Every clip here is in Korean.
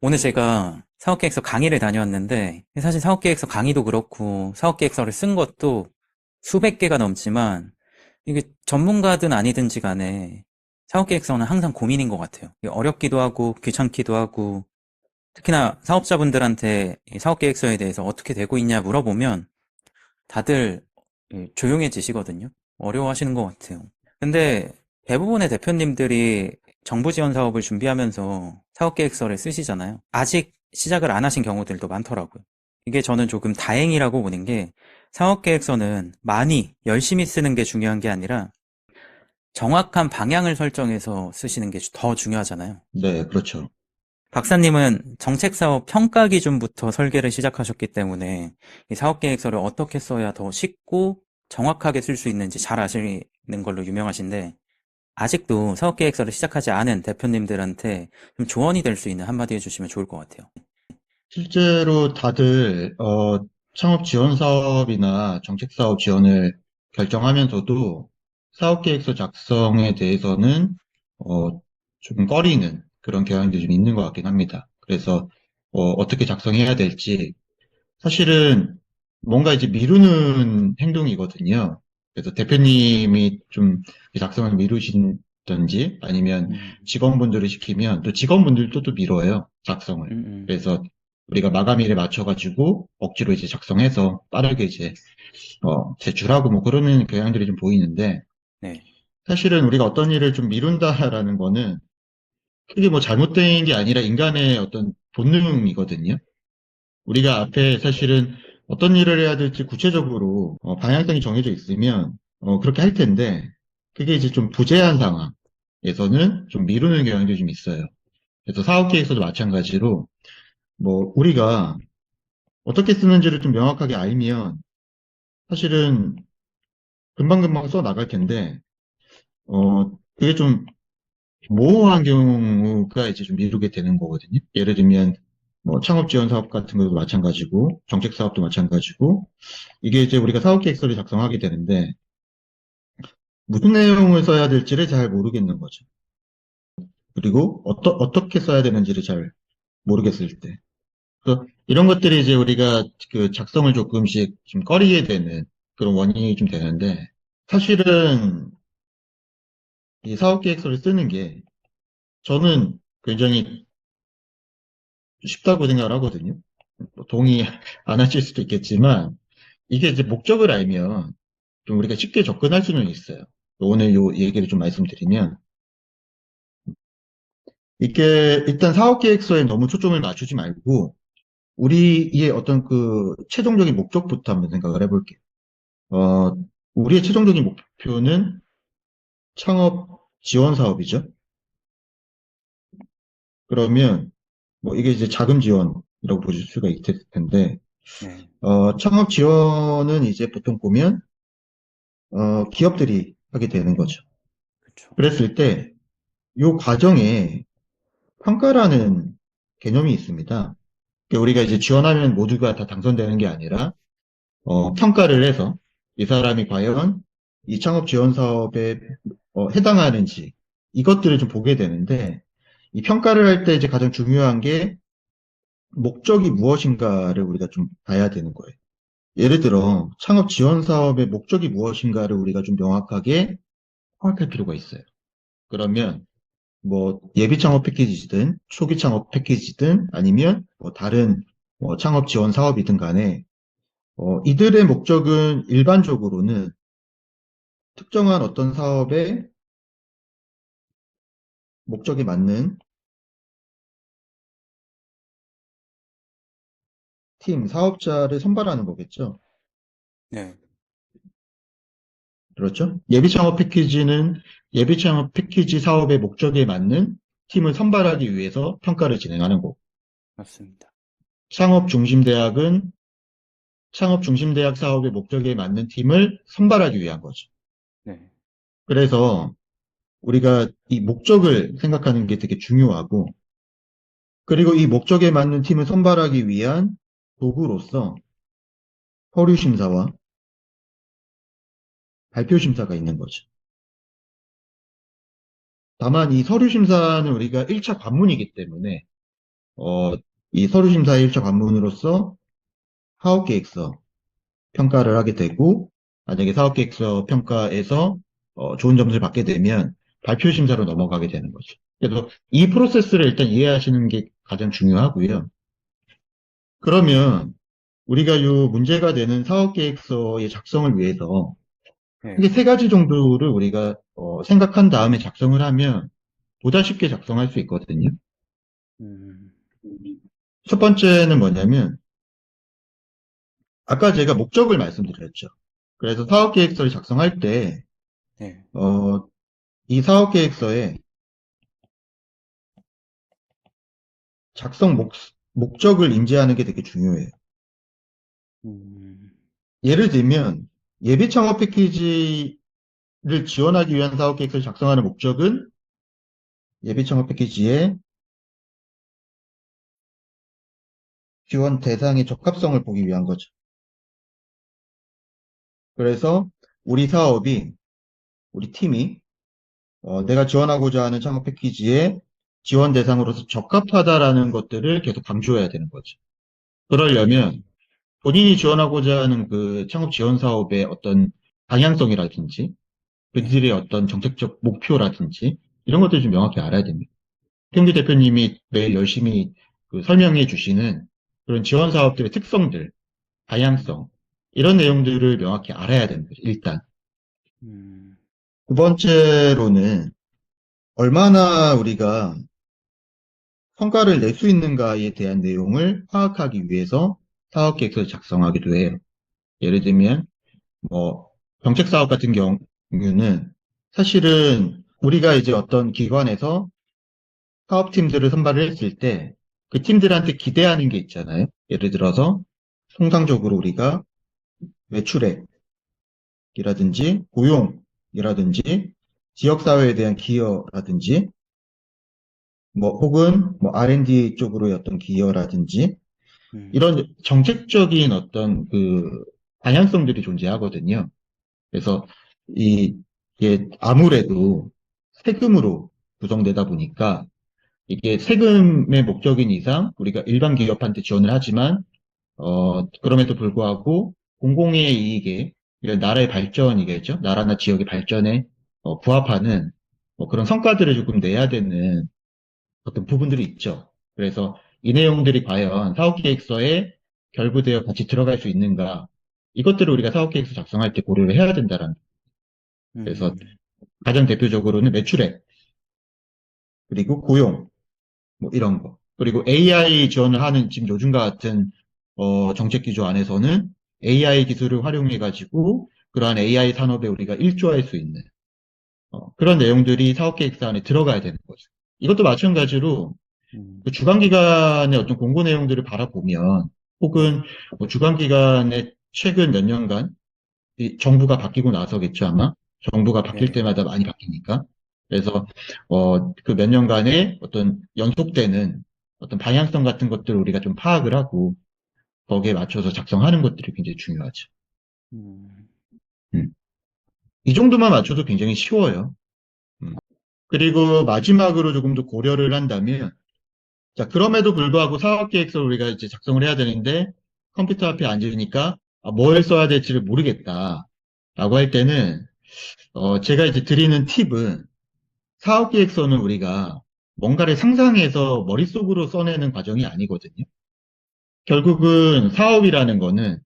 오늘 제가 사업계획서 강의를 다녀왔는데, 사실 사업계획서 강의도 그렇고, 사업계획서를 쓴 것도 수백 개가 넘지만, 이게 전문가든 아니든지 간에 사업계획서는 항상 고민인 것 같아요. 이게 어렵기도 하고, 귀찮기도 하고, 특히나 사업자분들한테 이 사업계획서에 대해서 어떻게 되고 있냐 물어보면 다들 조용해지시거든요. 어려워하시는 것 같아요. 근데 대부분의 대표님들이 정부 지원 사업을 준비하면서 사업계획서를 쓰시잖아요. 아직 시작을 안 하신 경우들도 많더라고요. 이게 저는 조금 다행이라고 보는 게 사업계획서는 많이 열심히 쓰는 게 중요한 게 아니라 정확한 방향을 설정해서 쓰시는 게 더 중요하잖아요. 네, 그렇죠. 박사님은 정책사업 평가 기준부터 설계를 시작하셨기 때문에 이 사업계획서를 어떻게 써야 더 쉽고 정확하게 쓸 수 있는지 잘 아시는 걸로 유명하신데 아직도 사업계획서를 시작하지 않은 대표님들한테 좀 조언이 될 수 있는 한마디 해주시면 좋을 것 같아요. 실제로 다들 창업 지원 사업이나 정책 사업 지원을 결정하면서도 사업계획서 작성에 대해서는 어, 좀 꺼리는 그런 경향들이 좀 있는 것 같긴 합니다. 그래서 어떻게 작성해야 될지 사실은 뭔가 이제 미루는 행동이거든요. 그래서 대표님이 좀 작성을 미루신던지 아니면 음, 직원분들을 시키면 또 직원분들도 또 미뤄요, 작성을. 음, 음. 그래서 우리가 마감일에 맞춰가지고 억지로 이제 작성해서 빠르게 이제 제출하고 뭐 그러는 경향들이 좀 보이는데 네. 사실은 우리가 어떤 일을 좀 미룬다라는 거는 크게 뭐 잘못된 게 아니라 인간의 어떤 본능이거든요. 우리가 앞에 사실은 어떤 일을 해야 될지 구체적으로 방향성이 정해져 있으면 그렇게 할 텐데 그게 이제 좀 부재한 상황에서는 좀 미루는 경향도 좀 있어요. 그래서 사업 계획서도 마찬가지로 뭐 우리가 어떻게 쓰는지를 좀 명확하게 알면 사실은 금방금방 써 나갈 텐데 그게 좀 모호한 경우가 이제 좀 미루게 되는 거거든요. 예를 들면 뭐 창업 지원 사업 같은 것도 마찬가지고 정책 사업도 마찬가지고 이게 이제 우리가 사업 계획서를 작성하게 되는데 무슨 내용을 써야 될지를 잘 모르겠는 거죠. 그리고 어떻게 써야 되는지를 잘 모르겠을 때. 그래서 이런 것들이 이제 우리가 그 작성을 조금씩 좀 꺼리게 되는 그런 원인이 좀 되는데 사실은 이 사업 계획서를 쓰는 게 저는 굉장히 쉽다고 생각을 하거든요. 뭐 동의 안 하실 수도 있겠지만 이게 이제 목적을 알면 좀 우리가 쉽게 접근할 수는 있어요. 오늘 요 얘기를 좀 말씀드리면 이게 일단 사업 계획서에 너무 초점을 맞추지 말고 우리의 어떤 그 최종적인 목적부터 한번 생각을 해볼게요. 어, 우리의 최종적인 목표는 창업 지원 사업이죠. 그러면 뭐 이게 이제 자금 지원이라고 보실 수가 있을 텐데 네. 창업 지원은 이제 보통 보면 기업들이 하게 되는 거죠. 그렇죠. 그랬을 때 이 과정에 평가라는 개념이 있습니다. 그러니까 우리가 이제 지원하면 모두가 다 당선되는 게 아니라 평가를 해서 이 사람이 과연 이 창업 지원 사업에 해당하는지 이것들을 좀 보게 되는데 이 평가를 할 때 이제 가장 중요한 게 목적이 무엇인가를 우리가 좀 봐야 되는 거예요. 예를 들어 창업 지원 사업의 목적이 무엇인가를 우리가 좀 명확하게 파악할 필요가 있어요. 그러면 뭐 예비 창업 패키지든 초기 창업 패키지든 아니면 뭐 다른 창업 지원 사업이든 간에 이들의 목적은 일반적으로는 특정한 어떤 사업의 목적에 맞는 팀, 사업자를 선발하는 거겠죠. 네. 그렇죠? 예비 창업 패키지는 예비 창업 패키지 사업의 목적에 맞는 팀을 선발하기 위해서 평가를 진행하는 거고, 맞습니다. 창업 중심 대학은 창업 중심 대학 사업의 목적에 맞는 팀을 선발하기 위한 거죠. 네. 그래서 우리가 이 목적을 생각하는 게 되게 중요하고, 그리고 이 목적에 맞는 팀을 선발하기 위한 도구로서 서류 심사와 발표 심사가 있는 거죠. 다만 이 서류 심사는 우리가 1차 관문이기 때문에 어, 이 서류심사의 일차 관문으로서 사업계획서 평가를 하게 되고, 만약에 사업계획서 평가에서 좋은 점수를 받게 되면 발표심사로 넘어가게 되는 거죠. 그래서 이 프로세스를 일단 이해하시는 게 가장 중요하고요. 그러면 우리가 요 문제가 되는 사업계획서의 작성을 위해서 네. 크게 세 가지 정도를 우리가 생각한 다음에 작성을 하면 보다 쉽게 작성할 수 있거든요. 음, 첫 번째는 뭐냐면 아까 제가 목적을 말씀드렸죠. 그래서 사업계획서를 작성할 때 네. 어, 이 사업계획서에 작성 목적을 인지하는 게 되게 중요해요. 음, 예를 들면 예비 창업 패키지를 지원하기 위한 사업계획서를 작성하는 목적은 예비 창업 패키지의 지원 대상의 적합성을 보기 위한 거죠. 그래서 우리 사업이, 우리 팀이 내가 지원하고자 하는 창업 패키지의 지원 대상으로서 적합하다라는 것들을 계속 강조해야 되는 거죠. 그러려면 본인이 지원하고자 하는 그 창업 지원 사업의 어떤 방향성이라든지 네. 그들의 어떤 정책적 목표라든지 이런 것들을 좀 명확히 알아야 됩니다. 경기 대표님이 매일 열심히 그 설명해 주시는 그런 지원 사업들의 특성들, 음, 다양성 이런 내용들을 명확히 알아야 되는 거죠. 일단 음, 두 번째로는 얼마나 우리가 성과를 낼 수 있는가에 대한 내용을 파악하기 위해서 사업 계획서를 작성하기도 해요. 예를 들면 뭐 정책 사업 같은 경우는 사실은 우리가 이제 어떤 기관에서 사업팀들을 선발을 했을 때 그 팀들한테 기대하는 게 있잖아요. 예를 들어서 통상적으로 우리가 매출액이라든지 고용이라든지 지역사회에 대한 기여라든지 뭐 혹은 뭐 R&D 쪽으로의 어떤 기여라든지 음, 이런 정책적인 어떤 그 방향성들이 존재하거든요. 그래서 이게 아무래도 세금으로 구성되다 보니까 이게 세금의 목적인 이상 우리가 일반 기업한테 지원을 하지만 그럼에도 불구하고 공공의 이익에 이런 나라의 발전이겠죠. 나라나 지역의 발전에 부합하는 그런 성과들을 조금 내야 되는 어떤 부분들이 있죠. 그래서 이 내용들이 과연 사업계획서에 결부되어 같이 들어갈 수 있는가 이것들을 우리가 사업계획서 작성할 때 고려를 해야 된다는. 그래서 음, 가장 대표적으로는 매출액 그리고 고용 뭐 이런 거. 그리고 AI 지원을 하는 지금 요즘과 같은 정책 기조 안에서는 AI 기술을 활용해 가지고 그러한 AI 산업에 우리가 일조할 수 있는 그런 내용들이 사업계획서 안에 들어가야 되는 거죠. 이것도 마찬가지로 음, 그 주간기관의 어떤 공고 내용들을 바라보면 네. 혹은 뭐 주간기관의 최근 몇 년간 이 정부가 바뀌고 나서겠죠, 아마. 정부가 바뀔 네. 때마다 많이 바뀌니까. 그래서, 그 몇 년간의 어떤 연속되는 어떤 방향성 같은 것들을 우리가 좀 파악을 하고 거기에 맞춰서 작성하는 것들이 굉장히 중요하죠. 음, 음. 이 정도만 맞춰도 굉장히 쉬워요. 음. 그리고 마지막으로 조금 더 고려를 한다면, 자, 그럼에도 불구하고 사업계획서를 우리가 이제 작성을 해야 되는데 컴퓨터 앞에 앉으니까 뭘 써야 될지를 모르겠다. 라고 할 때는 제가 이제 드리는 팁은 사업계획서는 우리가 뭔가를 상상해서 머릿속으로 써내는 과정이 아니거든요. 결국은 사업이라는 거는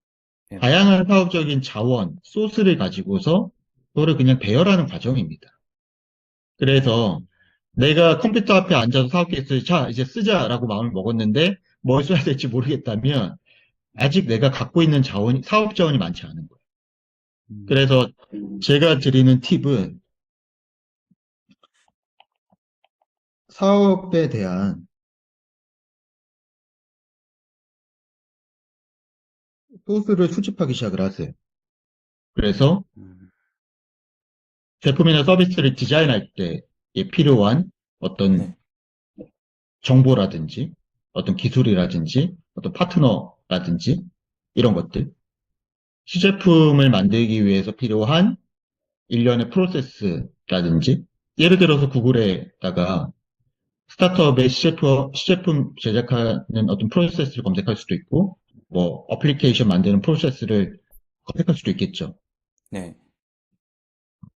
네. 다양한 사업적인 자원, 소스를 가지고서 그거를 그냥 배열하는 과정입니다. 그래서 내가 컴퓨터 앞에 앉아서 사업계획서를 자, 이제 쓰자라고 마음을 먹었는데 뭘 써야 될지 모르겠다면 아직 내가 갖고 있는 자원이, 사업 자원이 많지 않은 거예요. 음, 그래서 제가 드리는 팁은 사업에 대한 소스를 수집하기 시작을 하세요. 그래서 음, 제품이나 서비스를 디자인할 때 필요한 어떤 네. 정보라든지 어떤 기술이라든지 어떤 파트너라든지 이런 것들 시제품을 만들기 위해서 필요한 일련의 프로세스라든지 예를 들어서 구글에다가 스타트업의 시제품 제작하는 어떤 프로세스를 검색할 수도 있고, 뭐, 어플리케이션 만드는 프로세스를 검색할 수도 있겠죠. 네.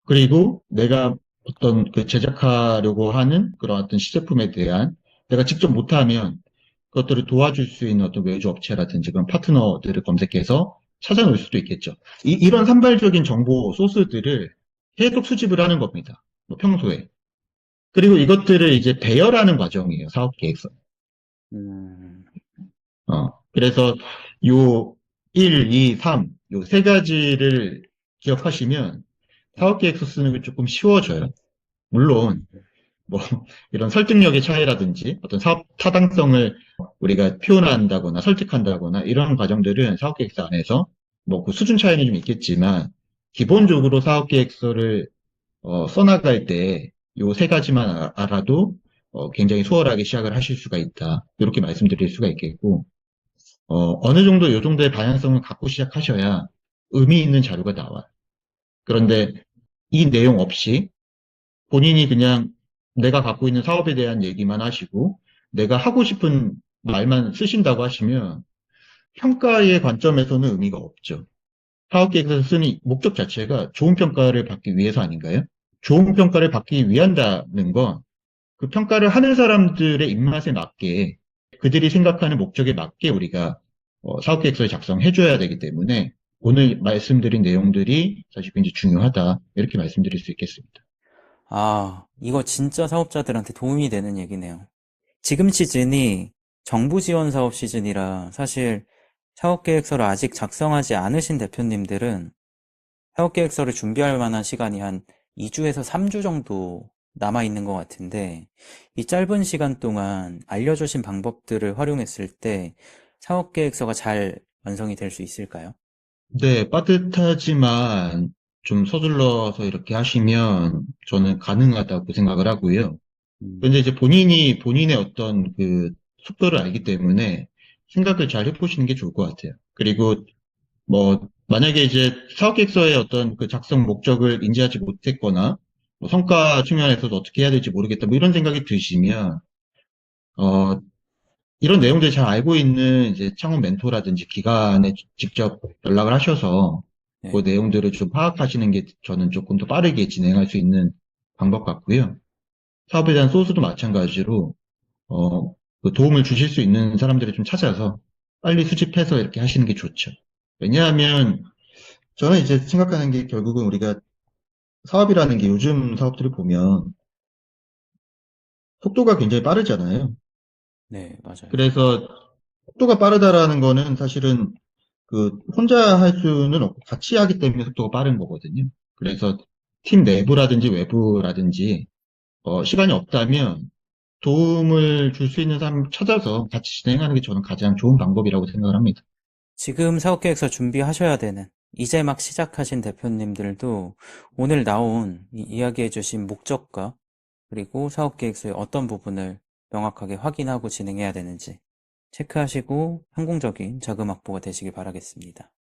그리고 내가 어떤 그 제작하려고 하는 그런 어떤 시제품에 대한 내가 직접 못하면 그것들을 도와줄 수 있는 어떤 외주 업체라든지 그런 파트너들을 검색해서 찾아놓을 수도 있겠죠. 이런 산발적인 정보 소스들을 계속 수집을 하는 겁니다. 뭐 평소에. 그리고 이것들을 이제 배열하는 과정이에요. 사업 계획서. 음, 그래서 요 1, 2, 3, 요 세 가지를 기억하시면 네. 사업 계획서 쓰는 게 조금 쉬워져요. 물론 뭐 이런 설득력의 차이라든지 어떤 사업 타당성을 우리가 표현한다거나 설득한다거나 이런 과정들은 사업계획서 안에서 뭐 그 수준 차이는 좀 있겠지만 기본적으로 사업계획서를 써나갈 때 요 세 가지만 알아도 굉장히 수월하게 시작을 하실 수가 있다. 이렇게 말씀드릴 수가 있겠고 어느 정도 요 정도의 방향성을 갖고 시작하셔야 의미 있는 자료가 나와요. 그런데 이 내용 없이 본인이 그냥 내가 갖고 있는 사업에 대한 얘기만 하시고 내가 하고 싶은 말만 쓰신다고 하시면 평가의 관점에서는 의미가 없죠. 사업계획에서 쓰는 목적 자체가 좋은 평가를 받기 위해서 아닌가요? 좋은 평가를 받기 위한다는 건 그 평가를 하는 사람들의 입맛에 맞게 그들이 생각하는 목적에 맞게 우리가 사업계획서를 작성해줘야 되기 때문에 오늘 말씀드린 내용들이 사실 굉장히 중요하다. 이렇게 말씀드릴 수 있겠습니다. 아, 이거 진짜 사업자들한테 도움이 되는 얘기네요. 지금 시즌이 정부 지원 사업 시즌이라 사실 사업계획서를 아직 작성하지 않으신 대표님들은 사업계획서를 준비할 만한 시간이 한 2주에서 3주 정도 남아 있는 것 같은데, 이 짧은 시간 동안 알려주신 방법들을 활용했을 때 사업계획서가 잘 완성이 될 수 있을까요? 네, 빠듯하지만 좀 서둘러서 이렇게 하시면 저는 가능하다고 생각을 하고요. 음, 근데 이제 본인이 본인의 어떤 그 속도를 알기 때문에 생각을 잘 해보시는 게 좋을 것 같아요. 그리고 뭐 만약에 이제 사업계획서의 어떤 그 작성 목적을 인지하지 못했거나 뭐 성과 측면에서도 어떻게 해야 될지 모르겠다 뭐 이런 생각이 드시면 어 이런 내용들 잘 알고 있는 이제 창업 멘토라든지 기관에 직접 연락을 하셔서 그 네. 내용들을 좀 파악하시는 게 저는 조금 더 빠르게 진행할 수 있는 방법 같고요. 사업에 대한 소스도 마찬가지로 그 도움을 주실 수 있는 사람들을 좀 찾아서 빨리 수집해서 이렇게 하시는 게 좋죠. 왜냐하면 저는 이제 생각하는 게 결국은 우리가 사업이라는 게 요즘 사업들을 보면 속도가 굉장히 빠르잖아요. 네, 맞아요. 그래서 속도가 빠르다라는 거는 사실은 그 혼자 할 수는 없고 같이 하기 때문에 속도가 빠른 거거든요. 그래서 팀 내부라든지 외부라든지 시간이 없다면 도움을 줄 수 있는 사람 찾아서 같이 진행하는 게 저는 가장 좋은 방법이라고 생각을 합니다. 지금 사업계획서 준비하셔야 되는, 이제 막 시작하신 대표님들도 오늘 나온 이야기해주신 목적과 그리고 사업계획서의 어떤 부분을 명확하게 확인하고 진행해야 되는지 체크하시고 성공적인 자금 확보가 되시길 바라겠습니다.